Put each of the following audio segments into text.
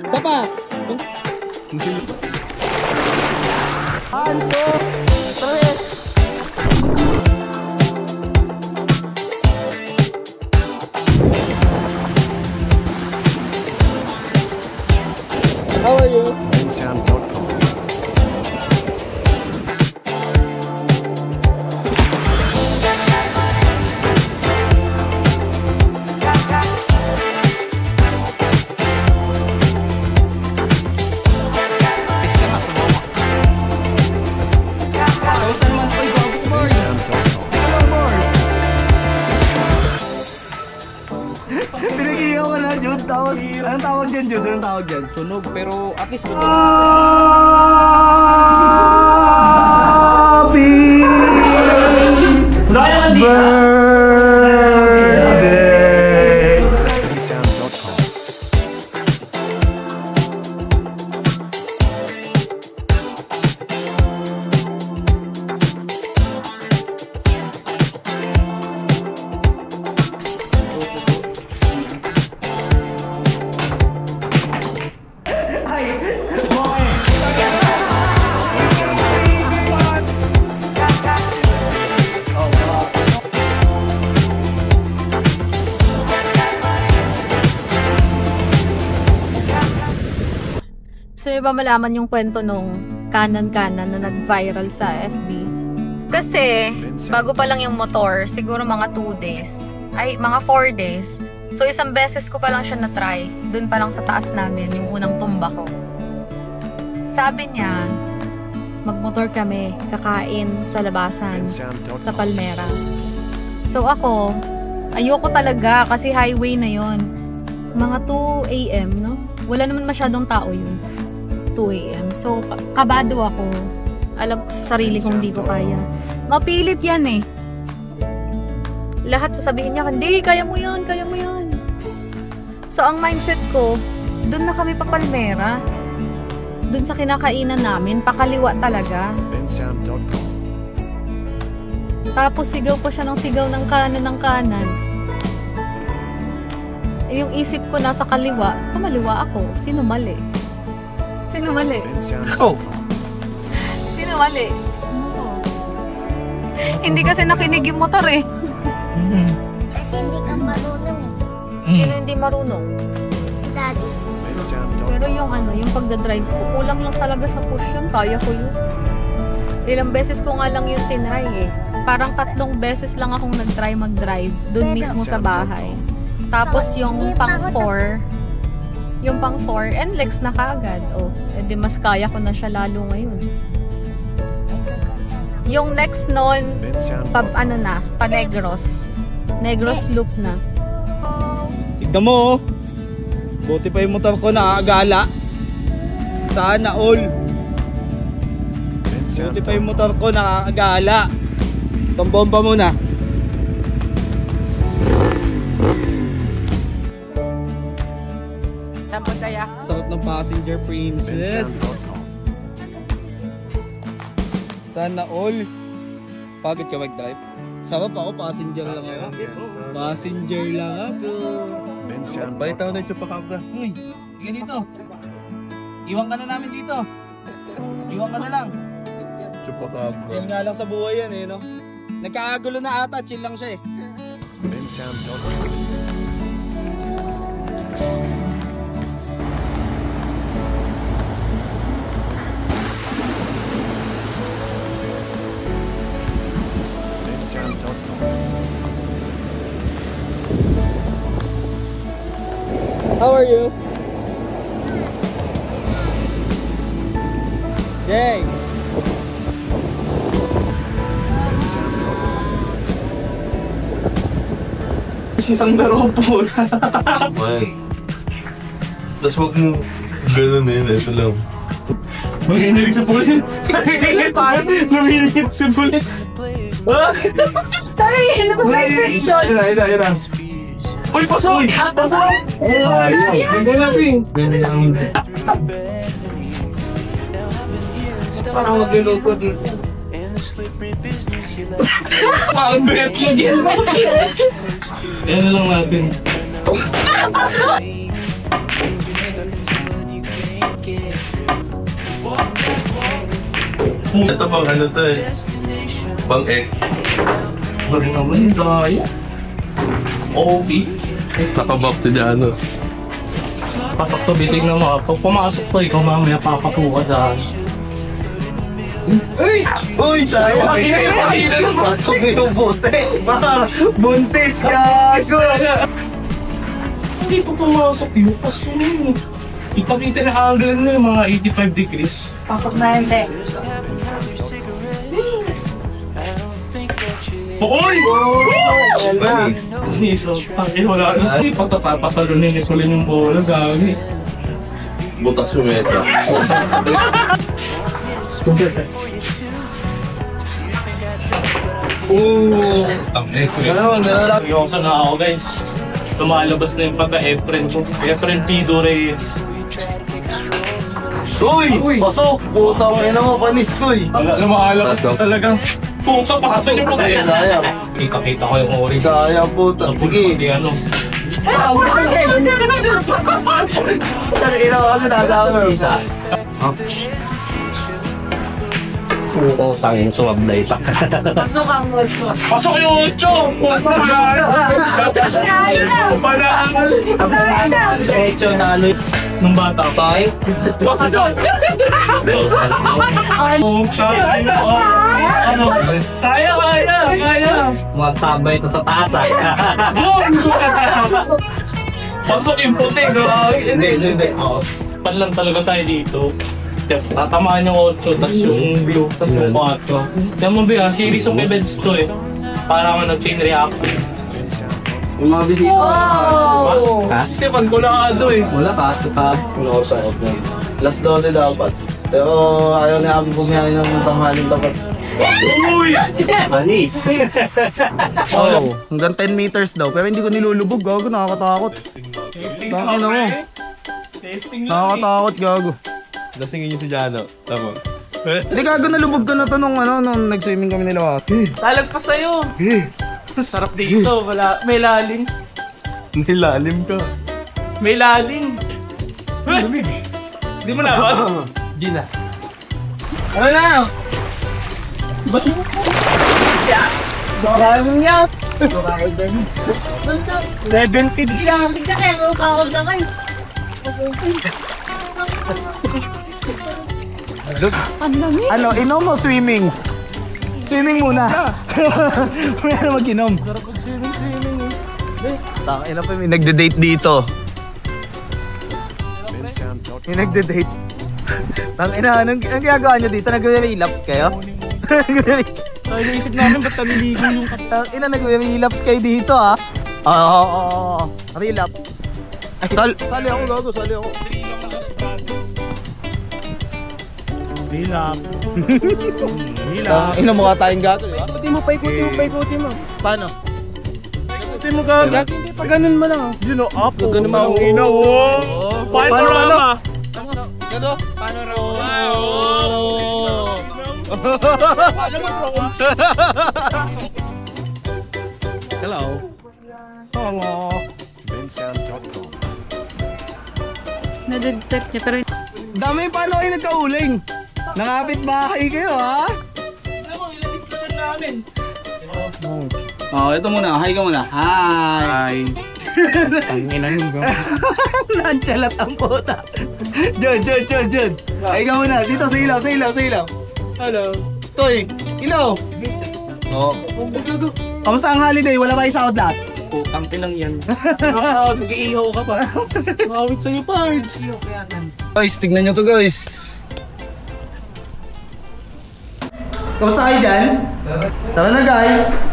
Papa! Anto! Tres! How are you? Pinagiyaw ka na, Jude. Tapos, anong tawag dyan, Jude? Anong tawag dyan? Sunog, pero at least ito. Happy birthday! Gusto niyo ba malaman yung kwento nung kanan-kanan na nag-viral sa FB? Kasi, bago pa lang yung motor, siguro mga 2 days, ay mga 4 days. So, isang beses ko pa lang siya na-try. Dun pa lang sa taas namin, yung unang tumba ko. Sabi niya, magmotor kami, kakain sa labasan, sa Palmera. So, ako, ayoko talaga kasi highway na yon. Mga 2 AM, no? Wala naman masyadong tao yun. 2 AM. So, kabado ako. Alam ko sa sarili kong hindi ko kaya. Mapilit yan eh. Lahat sasabihin niya, hindi, kaya mo yun, kaya mo yun. So, ang mindset ko, dun na kami pa Palmera. Dun sa kinakainan namin, pakaliwa talaga. Tapos sigaw pa siya ng sigaw ng kanan. Yung isip ko nasa kaliwa, kumaliwa ako. Sino mali? Sino mali? Oh! Sino mali? Hindi kasi nakinig yung motor eh. Kasi hindi ka marunong eh. Sino hindi marunong? Si Daddy. Pero yung yung pagdadrive ko, kulang lang talaga sa push yun. Kaya ko yun. Ilang beses ko nga lang yung tinry eh. Parang 3 beses lang akong nag-try mag-drive dun mismo sa bahay. Tapos yung pang 4, NLEX na kaagad. Oh, edi mas kaya ko na siya lalo ngayon. Yung next nun, pa-Negros. Negros loop na. Tignan mo oh. Buti pa yung motor ko nakakagala. Sana all. Buti pa yung motor ko nakakagala. Itong bomba muna. Sarap ng passenger princess. Sana all. Pagod ka mag-drive? Sarap ako, passenger lang ako. Passenger lang ako. Balita ko na yung chupacabra. Uy, sige dito. Iwan ka na namin dito. Iwan ka na lang. Chupacabra. Chill nga lang sa buhay yan eh, no? Nagkakagulo na ata, chill lang siya eh. How are you? Yay! Isang laro po. May. Tapos wag mo gano'n eh, ito lang. Nanginginig sa pulit. Nanginginig sa pulit. Sorry, ano ba vibration? Ina. Uy, pasok! Pasok! Ay, hindi na, Ping. Parang magluluto dito. Ang bet mo yan. Yan na lang natin. Ito pang ano to eh. Pang X. Bari naman yung daya. OP. Nakabak to dyan ano. Patok to bitig na mga. Pag pumasok to, ikaw mamaya papakuha dyan. Uy! Uy! Tayo! Pasok na yung bote! Baka buntis ka! Basta hindi pa pumasok yun. Pasok na yun. Ipakita na angle na yung mga 85 degrees. Pasok na hindi. Oy! Nice! Niso, taki wala na siya. Patatalunin ni Colin yung bola, gagi. Butas yung mesa. Ang seryoso na ako guys. Lumalabas na yung pagka-Efren ko. Efren Pido Reyes. Uy! Pasok! Putang ina mo, panis ko eh! Wala, lumalabas na talagang. Puta, pasok niyo po kayo. Kaya! Ikakita ko yung orange. Kaya puta! Sige! Hindi ano. Ina ko kasi nasama mo. Oo, tangin sumablay pa. Pasok ang gusto. Pasok yung 8! Puta, panahal! Echo na ano Nung bata pa. Pasok! Kaya! magtabay ito sa taas ah. Pasok yung puti, Hindi. Oo. Pan lang talaga tayo dito. Tatamaan yung 8, tas yung blue, tas yung 4. Yan mo ba, series of events to eh. Parang chain reaction. Yung mga bisita. Wow! Ha? Kasi pankulado eh. Wala pa. Ano sa off na. Last 12 dapat. Pero ayaw na kami bumiyahin ng tanghaling dapat. Uy! Manis. Oh, hanggang 10 meters daw. Pero hindi ko nilulubog. Gago, nakakatakot. Testing Bakit lang, ako? pre. Testing lang. Nakakatakot, gago. Lasingin niyo si Jano. Tama. Hindi gago, nalubog ka na to nung nag-swimming kami nila. Talag pa sa'yo. Sarap dito. Wala. May lalim. Nilalim ka. May lalim. Hindi mo na ba? Di na. Ano na? Ba't mo? Maraming yan. 11 feet lang. Bigla kayo, kakawag na kayo. Ano, inom mo swimming? Swimming muna. Meron mag-inom. Ina pa, may nagde-date dito. May nagde-date. Ina, anong ginagawa nyo dito? Nag-relapse kayo? Ay, naisip namin ba't naliligo yung Ina, nag-relapse kayo dito ah. Oo. Relapse. Sali ako, gago. Sali ako. Relapse. Ina, mukha tayong gago, di ba? Paikuti mo. Paano? Paikuti mo gago. Hindi pa ganun mo lang. Yun o, up. Ganun mo ang ina. Paano? Gano? Paano raw? Hello. Hello. Nadetect niya pero Dami, paano kayo nagkauling? Nakapit bahay kayo, ha? Alam mo, ilang diskusyon namin. Oh, ito muna. Hi ka muna. Hi. Ang ina yun ba? Nanchalat ang puta. Diyan. Hi ka muna. Dito sa ilaw. Hello. Toy, ilaw. Oo. Kamusta ang holiday? Wala ba isahod lahat? Putang tinang yan. Nag-iihaw ka pa. Makawit sa'yo, pards. Guys, tignan nyo to guys. Kamusta kayo dyan? Tara na guys.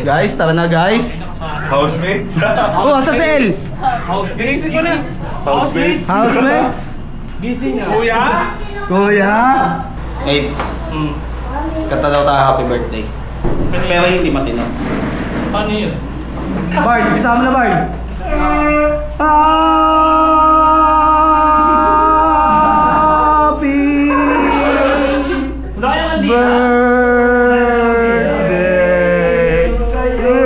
Guys, tara na guys. Housemates? Oh, sa sale. Housemates ko na. Housemates? Housemates. Gising na. Kuya? Kuya. Mates, kata daw tayo happy birthday. Pero hindi matino. Paano yun? Bard, isama na Bard. Happy birthday to you.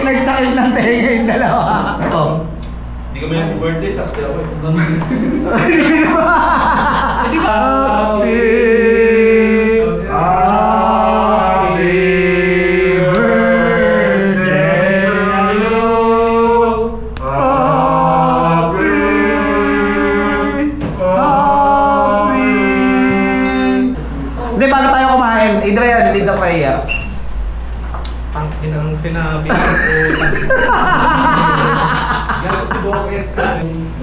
Nagtakip ng tenga yung dalawa. Hindi kami nag-birthday, saksi ako eh. Hindi, bago tayo kumain, Adrian, lead the prayer. Ang inang sinabi ko.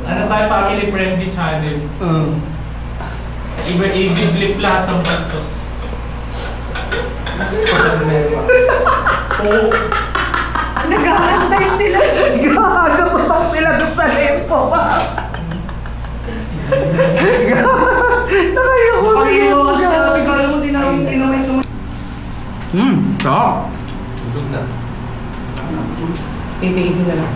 Ano tayo, family friendly channel. I-blip lahat ng bastos. Nag-aantay sila. Gago, tutok sila doon sa lempo pa. Nakayoko na yun. Sabi ko, alam mo, tinawin ko. Sarap. Busog na. Titiisin na lang.